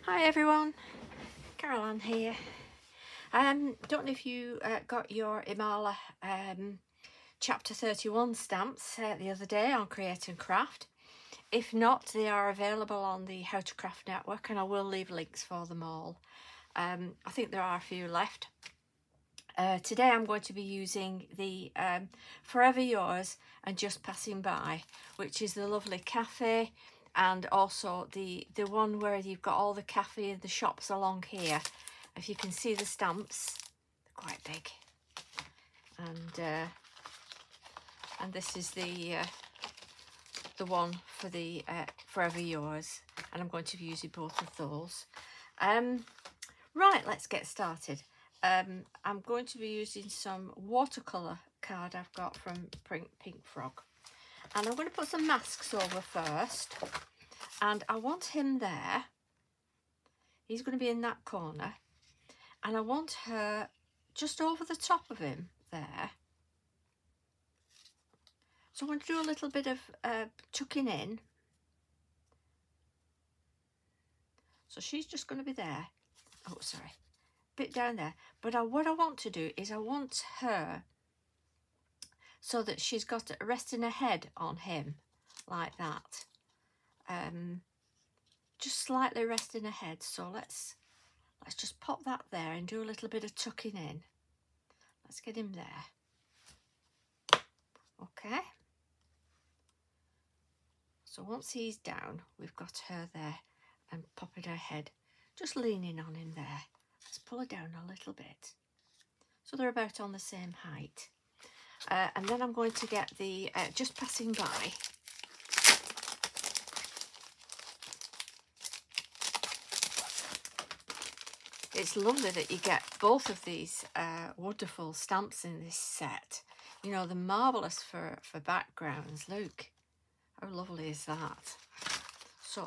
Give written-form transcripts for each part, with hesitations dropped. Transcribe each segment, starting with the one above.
Hi everyone, Caroline here. Don't know if you got your Imala chapter 31 stamps the other day on Create and Craft. If not, they are available on the How to Craft network, and I will leave links for them all. I think there are a few left. Today I'm going to be using the Forever Yours and Just Passing By, which is the lovely cafe, and also the one where you've got all the cafe and the shops along here. If you can see the stamps, they're quite big, and this is the one for the Forever Yours, and I'm going to be using both of those. Right, let's get started. I'm going to be using some watercolour card I've got from Pink Frog, and I'm going to put some masks over first, and I want him there. He's going to be in that corner, and I want her just over the top of him there. So I'm going to do a little bit of tucking in. So she's just going to be there. Oh, sorry. Bit down there. But what I want to do is I want her so that she's got resting her head on him like that. Just slightly resting her head. So let's just pop that there and do a little bit of tucking in. Let's get him there. Okay. So once he's down, we've got her there and popping her head, just leaning on him there. Let's pull her down a little bit. So they're about on the same height. And then I'm going to get the Just Passing By. It's lovely that you get both of these wonderful stamps in this set. You know, they're marvellous for backgrounds. Look, how lovely is that? So,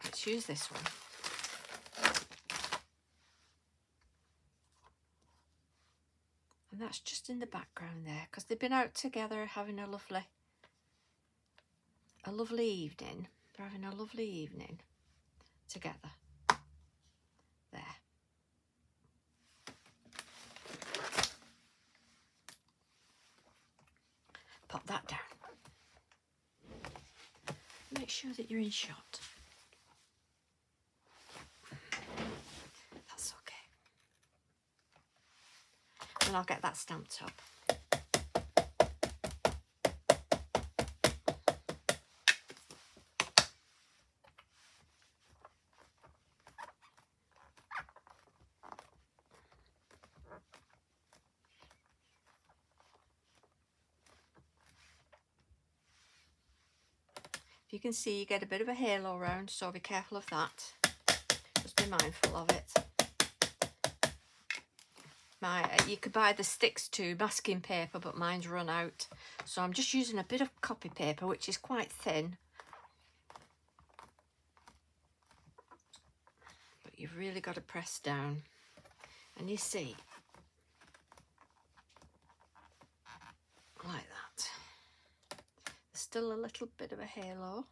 let's use this one. And that's just in the background there, because they've been out together having a lovely evening. They're having a lovely evening together. There. Pop that down. Make sure that you're in shot. That's okay. And I'll get that stamped up. You can see you get a bit of a halo around, so be careful of that. Just be mindful of it. You could buy the sticks to masking paper, but mine's run out. So I'm just using a bit of copy paper, which is quite thin. But you've really got to press down. And you see, like that. There's still a little bit of a halo.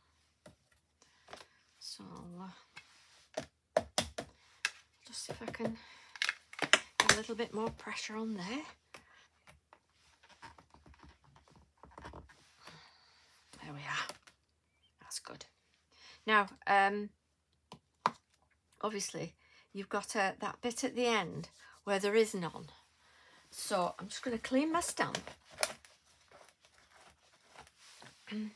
So just see if I can get a little bit more pressure on there. There we are. That's good. Now, obviously, you've got that bit at the end where there is none. So I'm just going to clean my stamp. I'm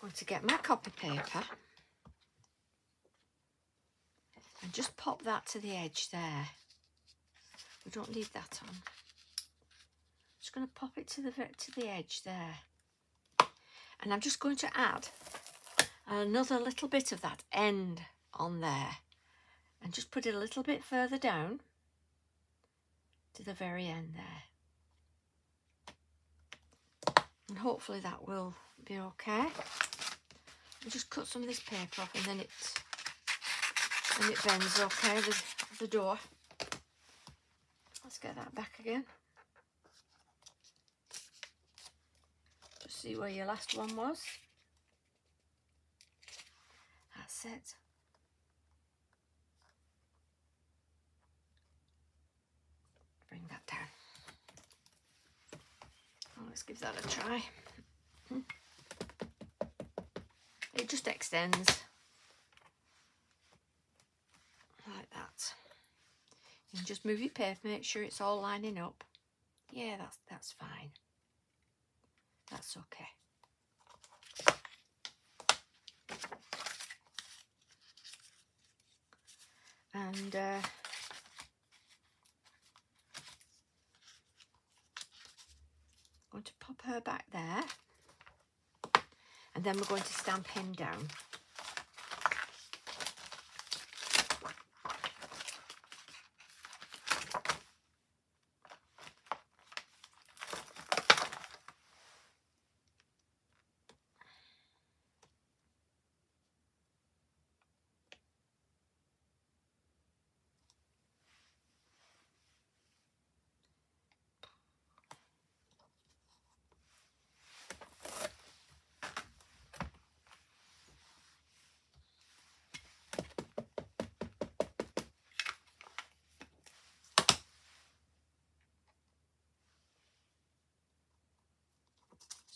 going to get my copy paper and just pop that to the edge there. We don't need that on. Just going to pop it to the edge there, and I'm just going to add another little bit of that end on there, and just put it a little bit further down to the very end there. And hopefully that will be okay. I'll just cut some of this paper off, and then it bends okay, the door. Let's get that back again. Just see where your last one was. That's That's it. Bring that down. Oh, let's give that a try. It just extends like that. You can just move your paper, make sure it's all lining up. Yeah, that's fine. That's okay. And I'm going to pop her back there, and then we're going to stamp him down.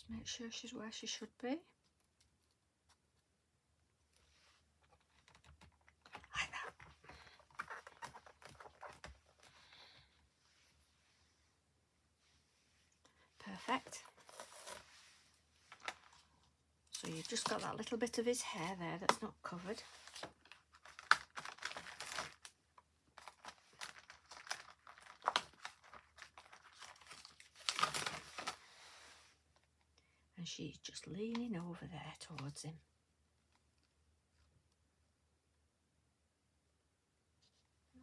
Make sure she's where she should be. Like that. Perfect. So you've just got that little bit of his hair there that's not covered. And she's just leaning over there towards him.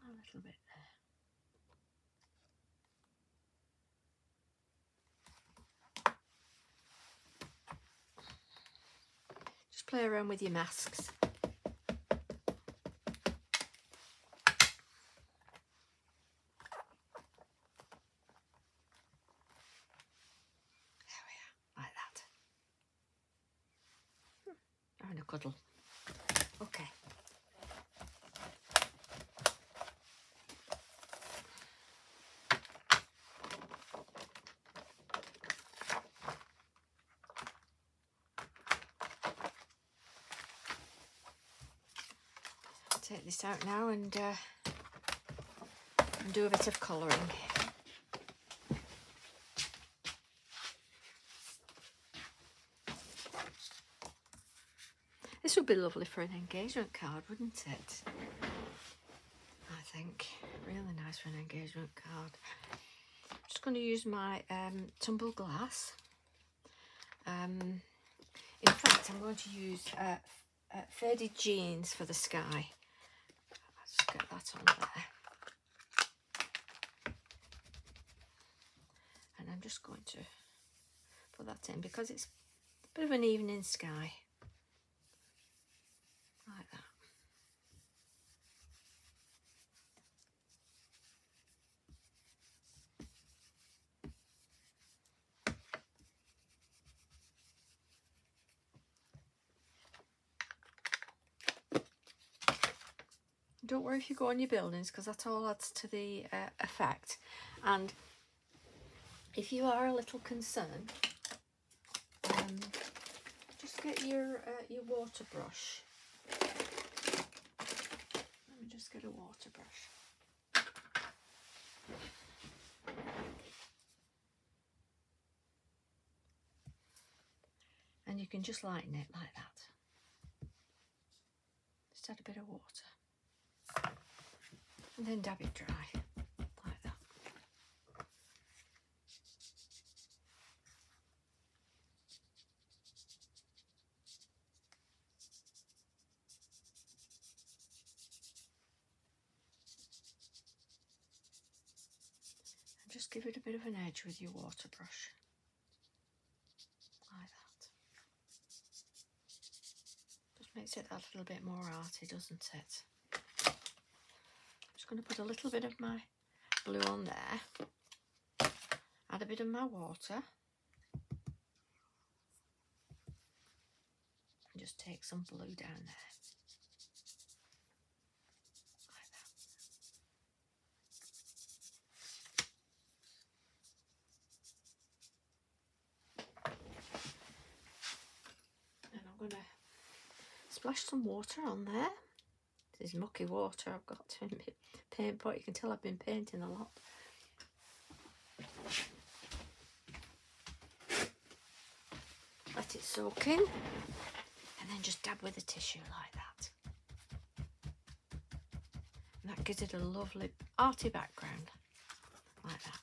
A little bit there. Just play around with your masks. And a cuddle. Okay. Take this out now and do a bit of colouring. This would be lovely for an engagement card, wouldn't it? I think. Really nice for an engagement card. I'm just going to use my tumbled glass. In fact, I'm going to use faded jeans for the sky. Let's just get that on there. And I'm just going to put that in because it's a bit of an evening sky. Like that. Don't worry if you go on your buildings because that all adds to the effect. And if you are a little concerned, just get your water brush. Let me just get a water brush. And you can just lighten it like that. Just add a bit of water. And then dab it dry, like that. And just give it a bit of an edge with your water brush, like that. Just makes it a little bit more arty, doesn't it? Going to put a little bit of my blue on there, add a bit of my water, and just take some blue down there. splash some water on there. This is mucky water I've got to in my paint pot. You can tell I've been painting a lot. Let it soak in, and then just dab with a tissue like that. And that gives it a lovely arty background, like that.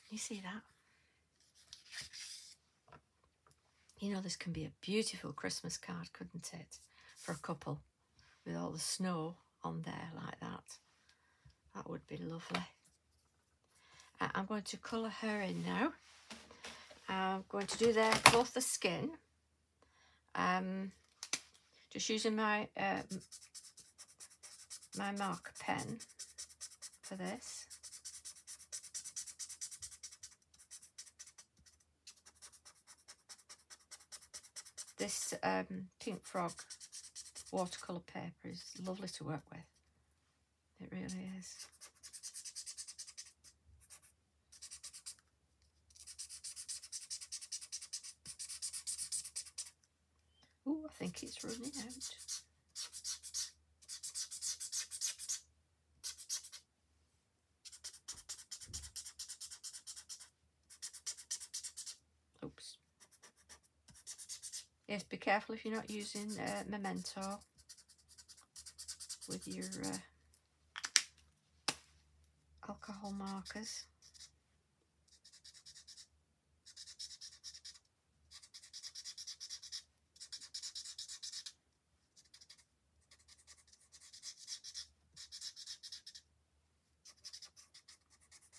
You see that? You know, this can be a beautiful Christmas card, couldn't it? For a couple, with all the snow on there like that. That would be lovely. I'm going to colour her in now. I'm going to do there both the skin. Just using my my marker pen for this. This Pink Frog watercolour paper is lovely to work with. It really is. Oh, I think it's running out. Oops. Yes, be careful if you're not using Memento with your alcohol markers.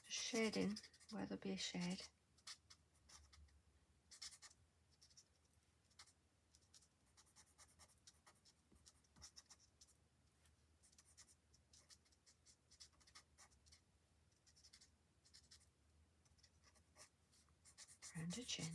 Just shading where there'll be a shade. Around her chin.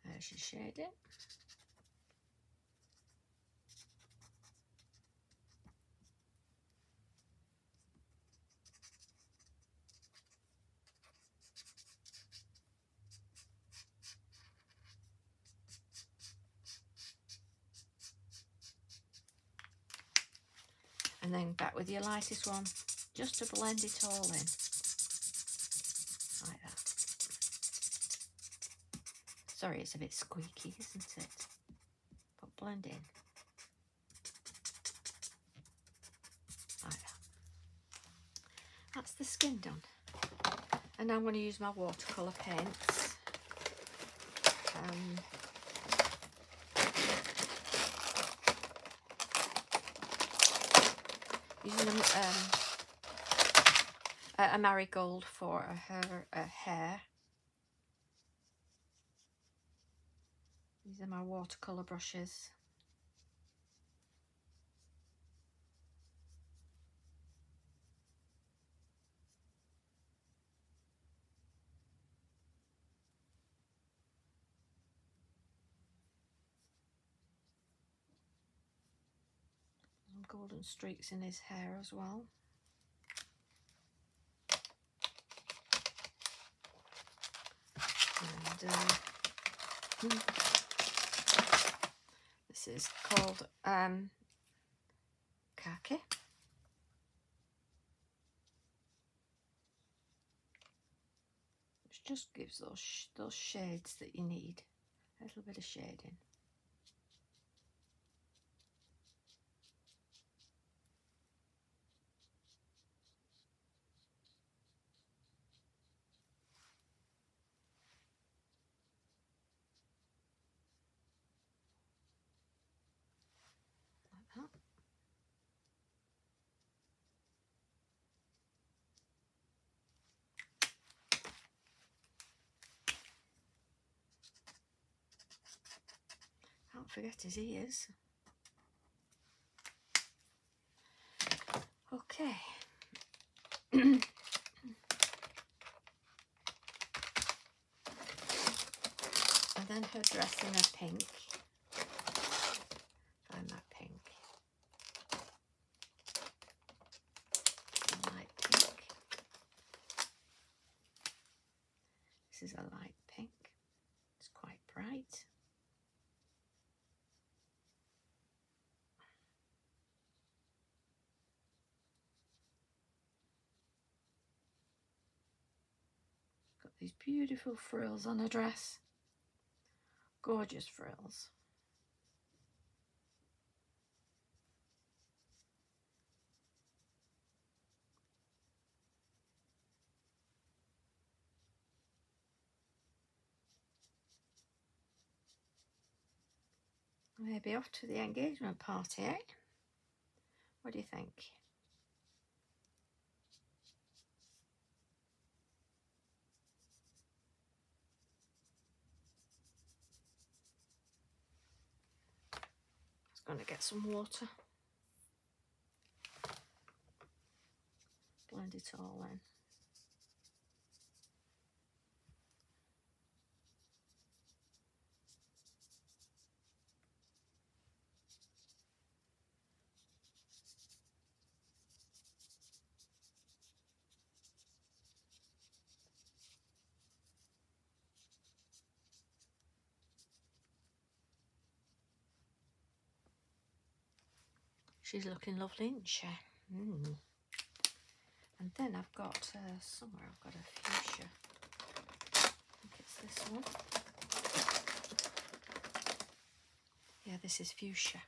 There's your shading. And then back with your lightest one, just to blend it all in, like that. Sorry, it's a bit squeaky, isn't it? But blend in, like that. That's the skin done. And now I'm going to use my watercolour paints. Using a marigold for her hair. These are my watercolour brushes. Some golden streaks in his hair as well. And this is called khaki. Which just gives those shades that you need. A little bit of shading. Like that. Can't forget his ears. Okay. And then her dress in a pink. Find that pink. A light pink. This is a light pink. It's quite bright. Got these beautiful frills on her dress. Gorgeous frills. Maybe off to the engagement party, eh? What do you think? I was going to get some water. Blend it all in. She's looking lovely, isn't she? Mm. And then I've got, somewhere I've got a fuchsia. I think it's this one. Yeah, this is fuchsia.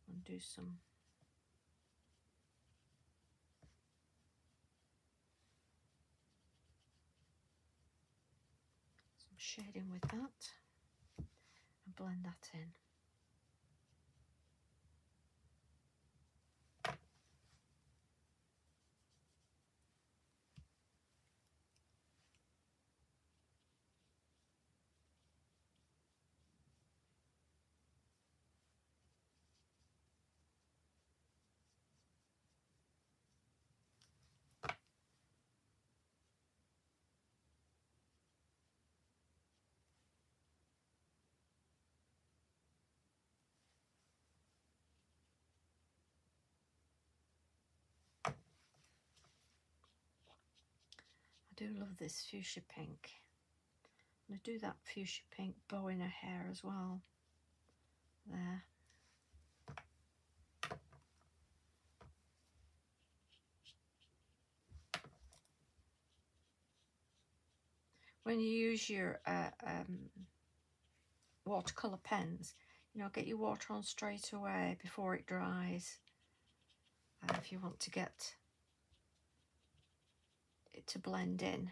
And do some shading with that and blend that in. I do love this fuchsia pink. I'm going to do that fuchsia pink bow in her hair as well. There. When you use your watercolour pens, you know, get your water on straight away before it dries. If you want to get it to blend in,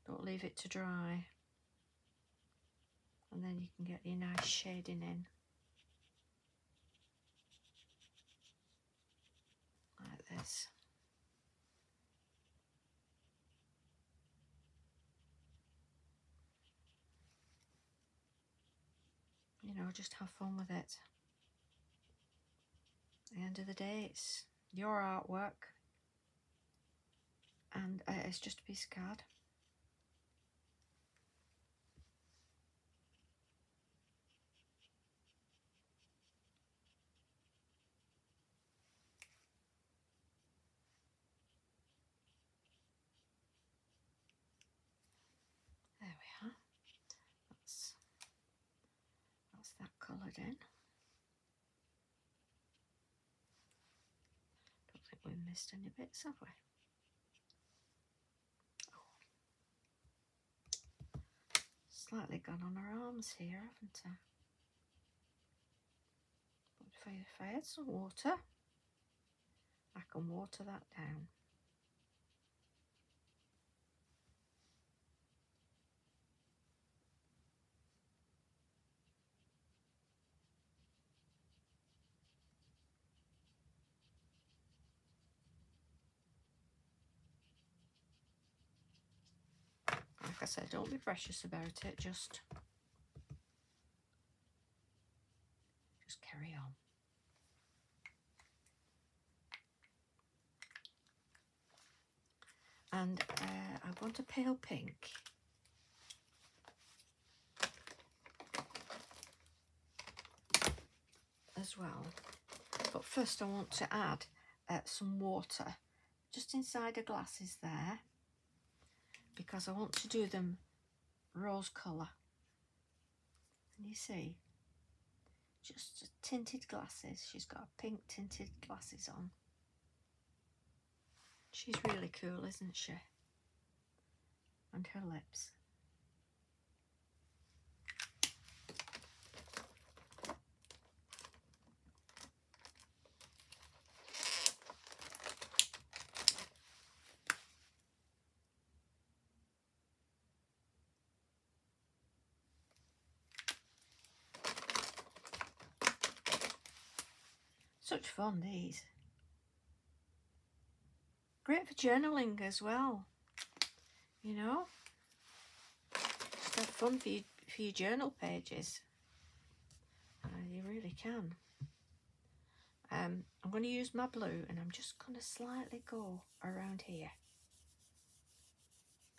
don't leave it to dry, and then you can get your nice shading in like this. You know, just have fun with it. At the end of the day, it's your artwork, and it's just a piece of card. There we are. That's that coloured in. Don't think we've missed any bits, have we? Oh. Slightly gone on her arms here, haven't I? But if I had some water, I can water that down. Like I said, don't be precious about it, just just carry on. And I want a pale pink. As well. But first I want to add some water just inside the glasses there, because I want to do them rose colour. And you see, just tinted glasses. She's got a pink tinted glasses on. She's really cool, isn't she? And her lips. Such fun, these. Great for journaling as well, you know. Just have fun for your journal pages. You really can. I'm going to use my blue, and I'm just going to slightly go around here.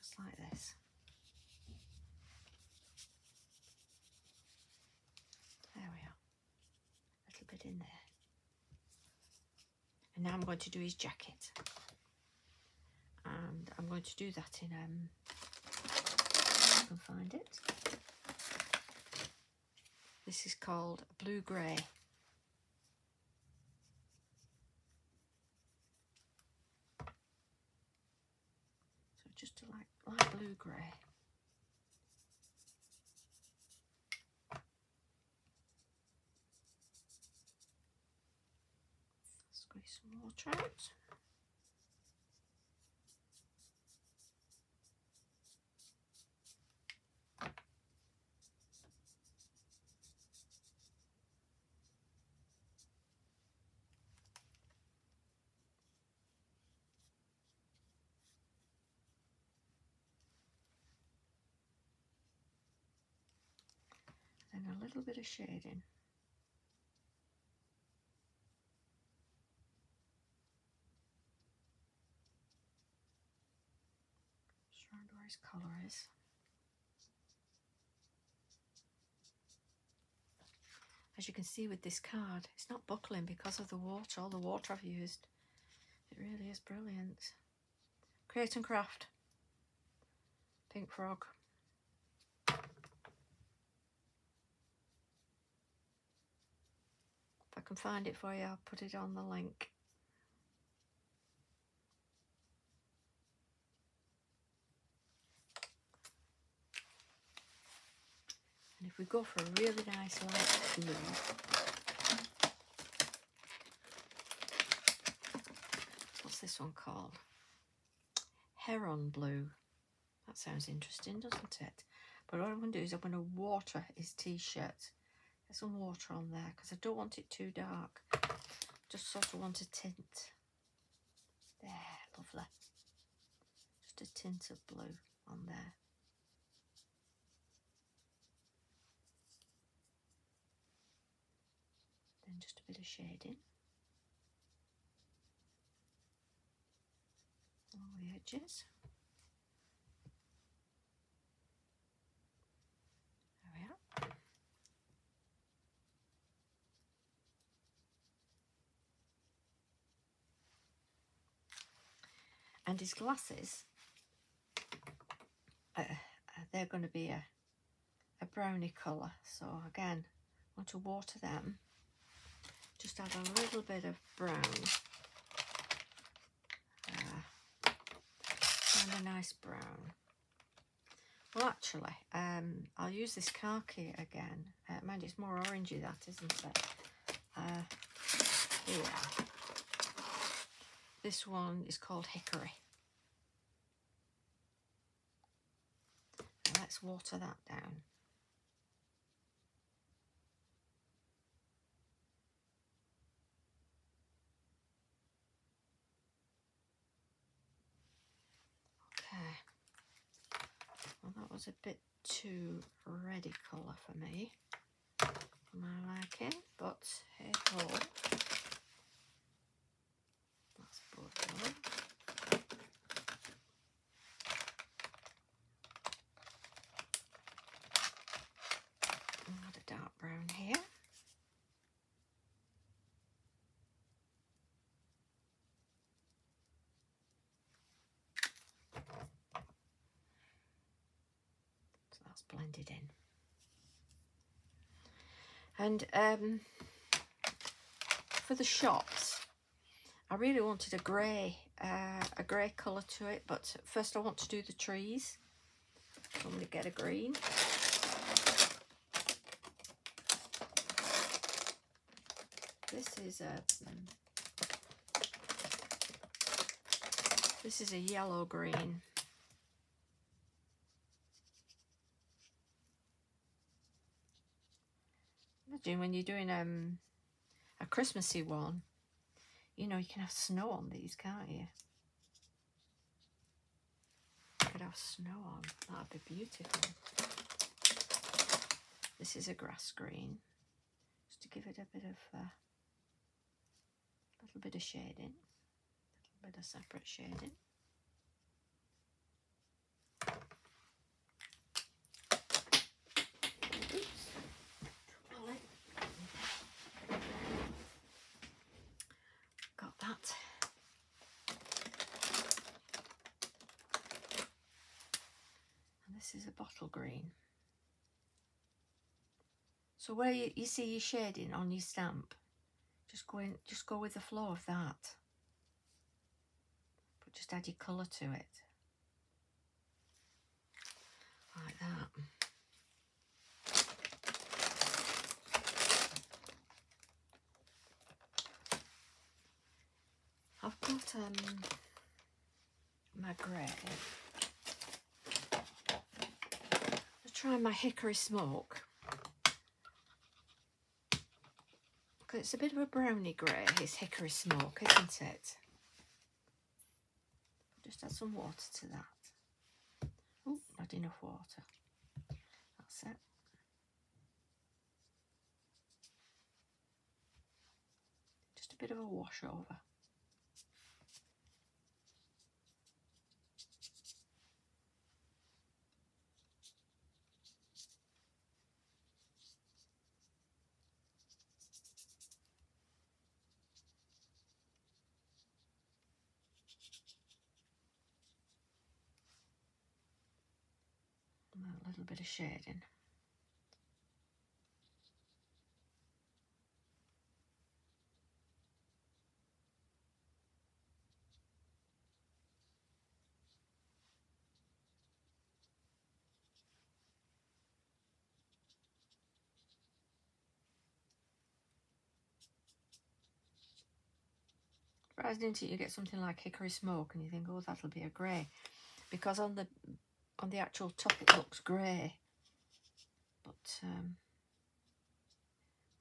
Just like this. There we are. A little bit in there. And now I'm going to do his jacket. And I'm going to do that in, if I can find it. This is called Blue Grey. So just a light blue grey. Squeeze some water out. Then a little bit of shading. Just around where his collar is. As you can see with this card, it's not buckling because of the water, all the water I've used. It really is brilliant. Create and Craft. Pink Frog. If I can find it for you, I'll put it on the link. And if we go for a really nice light blue, what's this one called? Heron Blue. That sounds interesting, doesn't it? But what I'm going to do is I'm going to water his t-shirt. Get some water on there because I don't want it too dark. Just sort of want a tint. There, lovely. Just a tint of blue on there. Then just a bit of shading along the edges. There we are. And his glasses, they're going to be a browny colour. So again, I want to water them. Just add a little bit of brown. And a nice brown. Well, actually, I'll use this khaki again. Mind, it's more orangey, that, isn't it? Here we are. This one is called Hickory. Now let's water that down. Okay. Well, that was a bit too reddy colour for me, for my liking, but hey ho. That's Bordeaux. Add a dark brown here. So that's blended in. And for the shops, I really wanted a grey colour to it, but first I want to do the trees. So I'm going to get a green. This is a yellow green. Imagine when you're doing a Christmassy one, you know, you can have snow on these, can't you? You could have snow on. That'd be beautiful. This is a grass green, just to give it a bit of little bit of shading, a little bit of separate shading. Got that. And this is a bottle green. So where you see your shading on your stamp, just go with the flow of that. But just add your colour to it. Like that. I've got my grey. I'll try my hickory smoke. It's a bit of a browny grey, it's hickory smoke, isn't it? Just add some water to that. Oh, not enough water. That's it. Just a bit of a wash over. A little bit of shading. Surprised, isn't it? You get something like hickory smoke and you think, oh, that'll be a grey, because on the actual top it looks grey,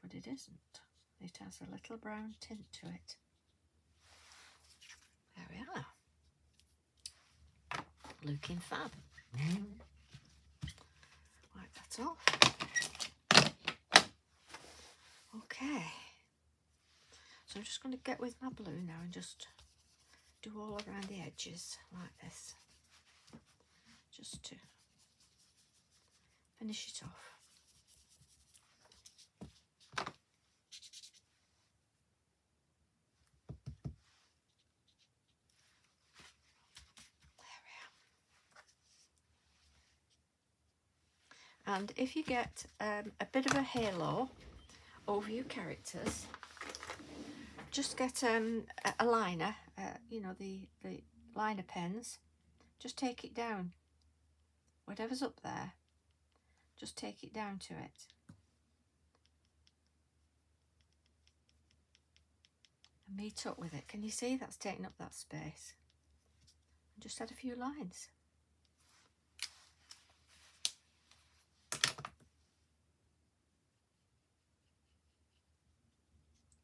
but it isn't. It has a little brown tint to it. There we are. Looking fab. Wipe that off. Okay. So I'm just going to get with my blue now and just do all around the edges like this, just to finish it off. And if you get a bit of a halo over your characters, just get a liner, you know, the liner pens. Just take it down. Whatever's up there, just take it down to it. And meet up with it. Can you see that's taking up that space? And just add a few lines.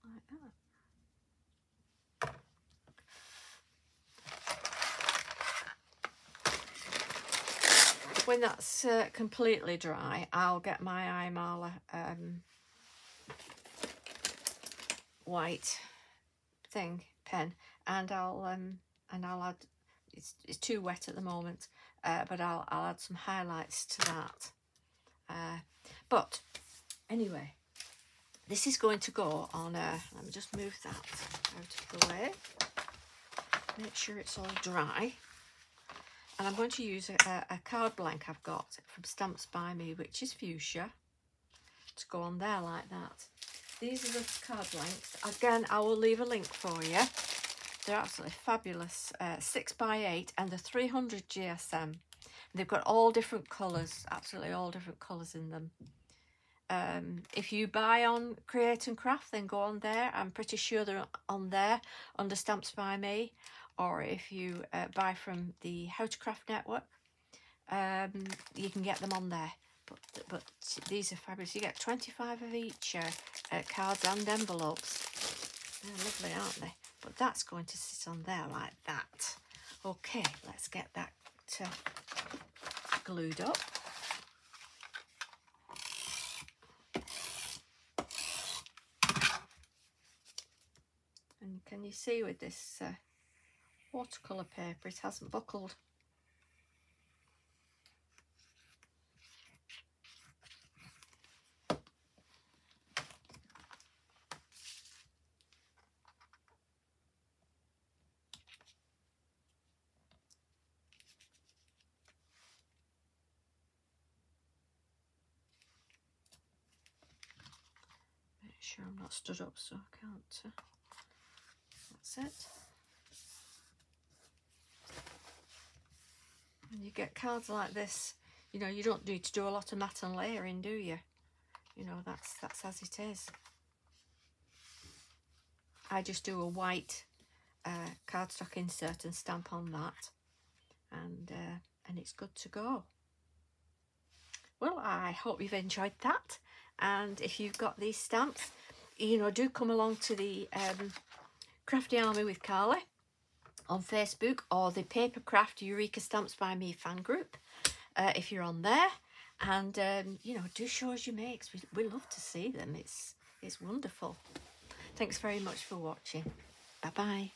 Like that. When that's completely dry, I'll get my Imala white thing pen, and I'll add, it's too wet at the moment, but I'll add some highlights to that. But anyway, this is going to go on a, let me just move that out of the way, make sure it's all dry. And I'm going to use a card blank I've got from Stamps by Me, which is fuchsia, to go on there like that. These are the card blanks. Again, I will leave a link for you. They're absolutely fabulous. 6x8 and the 300 GSM. They've got all different colours, absolutely all different colours in them. If you buy on Create and Craft, then go on there. I'm pretty sure they're on there under Stamps by Me. Or if you buy from the How to Craft Network, you can get them on there. But these are fabulous. You get 25 of each cards and envelopes. They're lovely, aren't they? But that's going to sit on there like that. Okay, let's get that glued up. And can you see with this watercolour paper, it hasn't buckled. Make sure I'm not stood up so I can't. That's it. When you get cards like this, you know, you don't need to do a lot of mat and layering, do you? You know, that's as it is. I just do a white cardstock insert and stamp on that, and it's good to go. Well, I hope you've enjoyed that, and if you've got these stamps, you know, do come along to the Crafty Army with Carly on Facebook, or the Paper Craft Eureka Stamps by Me fan group if you're on there. And you know, do show us your makes. We love to see them. It's wonderful. Thanks very much for watching. Bye bye.